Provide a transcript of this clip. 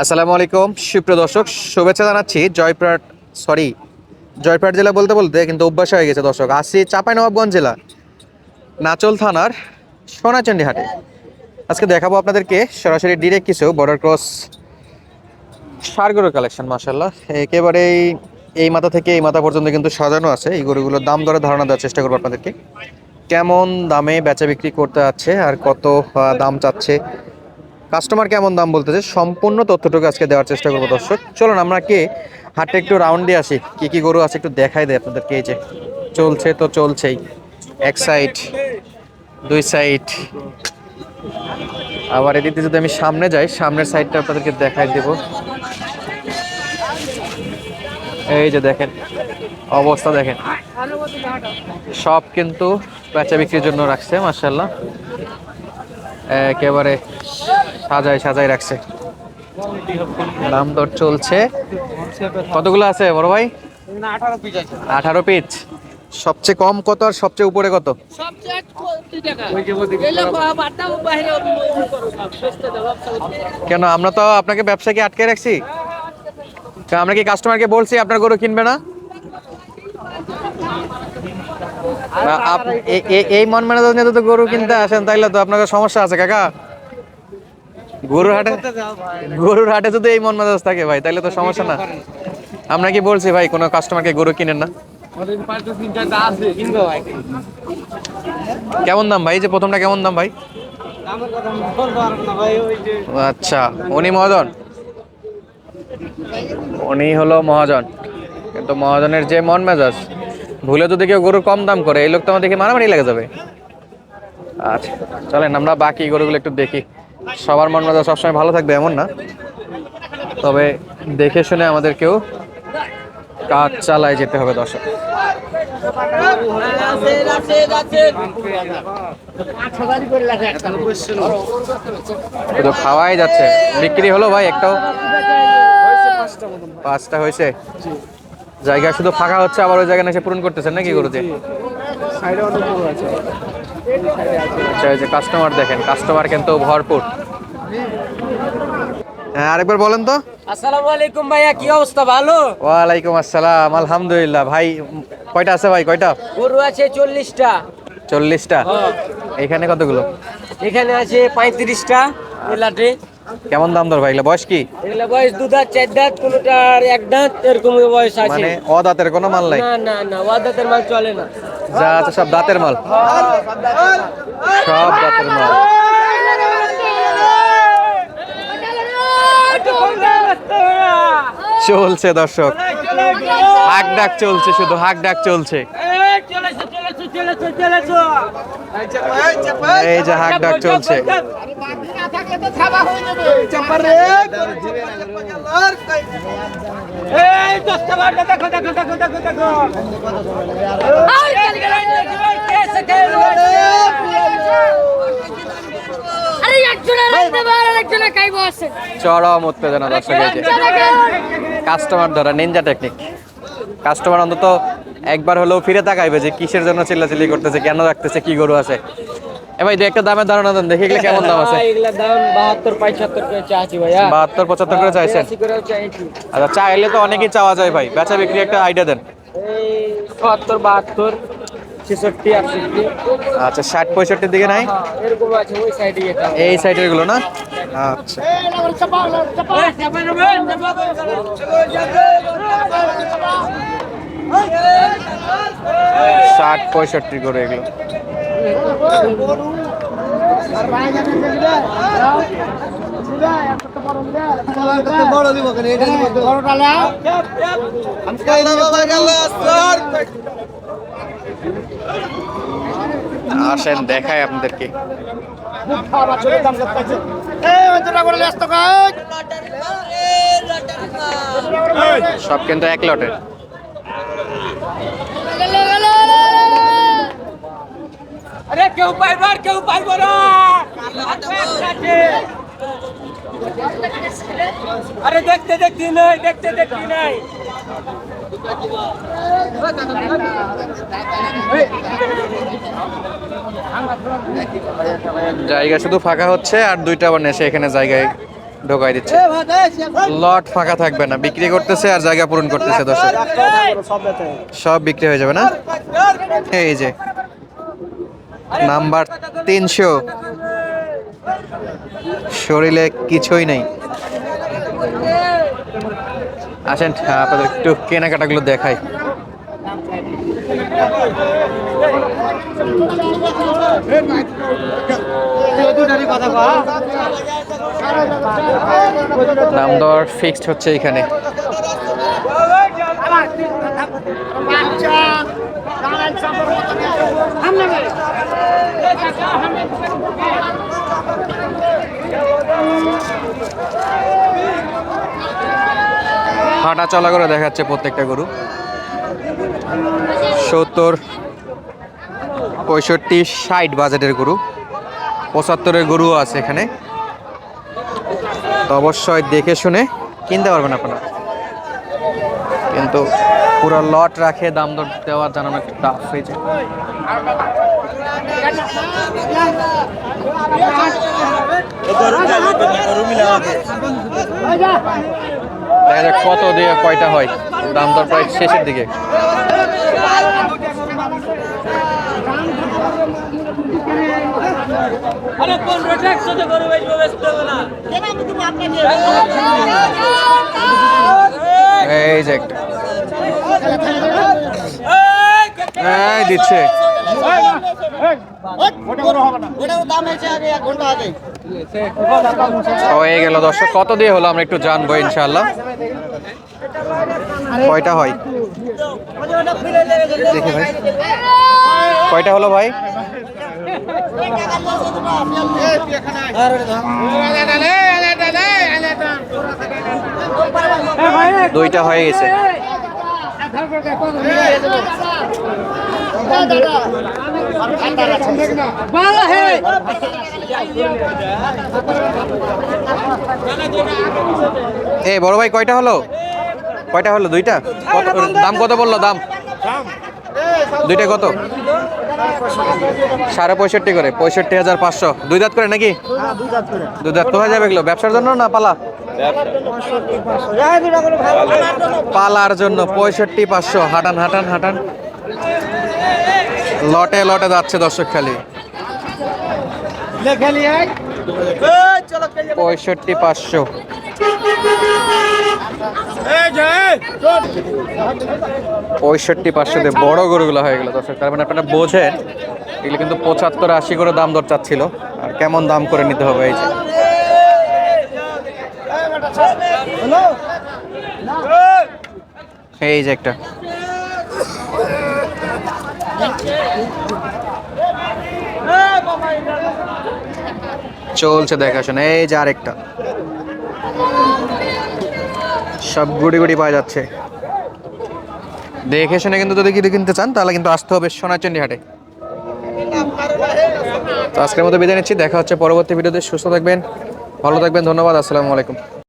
আসসালামু আলাইকুম সুপ্রিয় দর্শক, শুভেচ্ছা জানাচ্ছি। জয়পুরহাট জেলা বলতে বলতে কিন্তু অভ্যাস হয়ে গেছে দর্শক। আসছি চাঁপাইনবাবগঞ্জ জেলা নাচল থানার সোনাচন্ডী হাটে। আজকে দেখাবো আপনাদেরকে সরাসরি ডিরেক্ট কিছু বর্ডার ক্রস ষাঁড় গরুর কালেকশন। মাশাআল্লাহ, একেবারেই এই মাথা থেকে এই মাথা পর্যন্ত কিন্তু সাজানো আছে। এই গরুগুলোর দাম দরে ধারণা দেওয়ার চেষ্টা করবো আপনাদেরকে, কেমন দামে বেচা বিক্রি করতে যাচ্ছে আর কত দাম চাচ্ছে, কাস্টমার কেমন দাম বলতেছে, সম্পূর্ণ তথ্যটুকু আজকে দেওয়ার চেষ্টা করবো দর্শক। চলুন আমরা কি হাটে একটু রাউন্ড দিয়ে আসি, কি কি গরু আছে একটু দেখাই দেয় আপনাদেরকে। এই যে চলছে তো চলছেই, এক সাইড দুই সাইড, আবার এদিকে যদি আমি সামনে যাই সামনের সাইডটা আপনাদেরকে দেখাই দেব। এই যে দেখেন অবস্থা, দেখেন সব কিন্তু বেচা বিক্রির জন্য রাখছে। মাশাআল্লাহ, একেবারে সাজাই সাজাই রাখছে। দাম দর চলছে। কতগুলো আছে বড় ভাই? 18 পিস। সবচেয়ে কম কত আর সবচেয়ে উপরে কত? কেন আমরা তো আপনাকে ব্যবসাকে আটকে রাখছি? আমরা কি কাস্টমারকে বলছি আপনার গরু কিনবে না? এই মন মেজাজ নিয়ে তো গরু কিনতে আসেন, তাইলে তো আপনার সমস্যা আছে কাকা। গরুর হাটে যদি এই মন মেজাজ থাকে ভাই, তাইলে তো সমস্যা না। আমরা কি বলছি ভাই কোনো কাস্টমারকে গরু কিনেন না? কেমন দাম ভাই? যে প্রথমটা কেমন দাম ভাই? আচ্ছা, উনি মহাজন, উনি হলো মহাজন, কিন্তু মহাজনের যে মন মেজাজ, ভুলে যদি কেউ গরু কম দাম করে, এই লোক তো আমার দেখে মারামারি লেগে যাবে। আচ্ছা চলেন আমরা বাকি গরুগুলো একটু দেখি। সবার মন মেজাজ সবসময় ভালো থাকবে এমন না, তবে দেখে শুনে আমাদেরকেও কাজ চালায় যেতে হবে দর্শক। শুধু খাওয়াই যাচ্ছে, বিক্রি হলো ভাই একটাও? 5টা হয়েছে। জায়গা শুধু ফাঁকা হচ্ছে, আবার ওই জায়গায় এসে পূরণ করতেছেন নাকি গরু দিয়ে? আচ্ছা, এই যে কাস্টমার দেখেন, কাস্টমার কিন্তু ভরপুর। হ্যাঁ আরেকবার বলেন তো। আসসালামু আলাইকুম ভাইয়া, কি অবস্থা? ভালো? ওয়ালাইকুম আসসালাম, আলহামদুলিল্লাহ। ভাই কয়টা আছে ভাই, কয়টা? গরু আছে 40টা। 40টা? এখানে কতগুলো? এখানে আছে 35টা এলাটে। কেমন দাম দর ভাই? এগুলা বয়স কি? এগুলা বয়স 2 দাঁত 4 দাঁত, কোনটার 1 দাঁত, এরকম বয়স আছে। মানে অদাঁতের কোনো মাল নাই? না না না, ওয়া দাঁতের মাল চলে না। যা আছে সব দাঁতের মাল? সব দাঁতের মাল। চলছে দর্শক, হাক ডাক চলছে, শুধু হাক ডাক চলছে। এই যে হাক ডাক চলছে। চরম উত্তেজনা দর্শক। এই যে কাস্টমার ধরা নিনজা টেকনিক। কাস্টমার অন্তত একবার হলেও ফিরে তাকাইবে যে কিসের জন্য চিল্লাচিল্লি করতেছে, কেন রাখতেছে, কি গরু আছে। এ ভাই, একটা দামের ধারণা দেন দেখি, এগুলো কেমন দাম আছে? এগুলা দাম 72 75 করে চাইছি ভাইয়া। 72 75 করে চাইছেন? 82 করে চাইছি। আচ্ছা, চাইলে তো অনেকই চাওয়া যায় ভাই, বেচা বিক্রি একটা আইডিয়া দেন। এই 72 72 66 68। আচ্ছা, 60 65 দিকে নাই? এরকম আছে ওই সাইডে। এটা এই সাইডের গুলো না? আচ্ছা, 60 65 করে এগুলো। আসেন দেখাই আপনাদেরকে। সব কিন্তু এক লটের। আরে কেউ পাইবো আর কেউ পাইবো না। আরে দেখতে দেখতে নাই, দেখতে দেখতে নাই। জায়গা শুধু ফাঁকা হচ্ছে আর দুইটা আবার নেশে এখানে জায়গায় ঢোকাই দিচ্ছে। লট ফাঁকা থাকবে না, বিক্রি করতেছে আর জায়গা পূরণ করতেছে দর্শক। সব বিক্রি হয়ে যাবে না। এই যে নাম্বার 300, শরীরে কিছুই নেই। আসেন আপনাদের একটু কেনাকাটাগুলো দেখাই। দাম দর ফিক্সড হচ্ছে এখানে। হাঁটা চলা করে দেখাচ্ছে প্রত্যেকটা গরু। 70, 65, 60 বাজেটের গরু, 75-এর গরুও আছে এখানে। তো অবশ্যই দেখে শুনে কিনতে পারবেন আপনারা, কিন্তু পুরো লট রাখে দাম দর দেওয়া জানানো একটু টাফ হয়ে যায়। দেখা যাক কত দিয়ে কয়টা হয়, দাম দর প্রায় শেষের দিকে। এই যে একটা দিচ্ছে, হয়ে গেল দর্শক। কত দিয়ে হলো আমরা একটু জানবো ইনশাআল্লাহ। কয়টা হয় দেখি ভাই, কয়টা হলো ভাই? দুইটা হয়ে গেছে। এ বড় ভাই কয়টা হলো? কয়টা হলো? দুইটা। দাম কত বললো? দাম দুইটা কত? 65.5 করে, 65,500। দুই দাঁত করে নাকি? দুই দাঁত তো হয়ে যাবে এগুলো ব্যবসার জন্য না পালা? পালার জন্য 65,500। হাঁটান হাঁটান হাঁটান, লটে লটে যাচ্ছে দর্শক খালি। 65,500। 65,500 দিয়ে বড় গরুগুলো হয়ে গেল দর্শক। তার মানে আপনারা বোঝেন এগুলো কিন্তু 75-80 করে দাম দর চাচ্ছিল, আর কেমন দাম করে নিতে হবে। এই যে এই যে একটা চলছে দেখাশোনা। এই যে আরেকটা, সব গুড়ি গুড়ি পাওয়া যাচ্ছে। দেখে শুনে কিন্তু যদি কিছু কিনতে চান তাহলে কিন্তু আসতে হবে সোনাচন্ডী হাটে। তো আজকের মতো বিদায় নিচ্ছি, দেখা হচ্ছে পরবর্তী ভিডিওতে। সুস্থ থাকবেন, ভালো থাকবেন, ধন্যবাদ, আসসালামু আলাইকুম।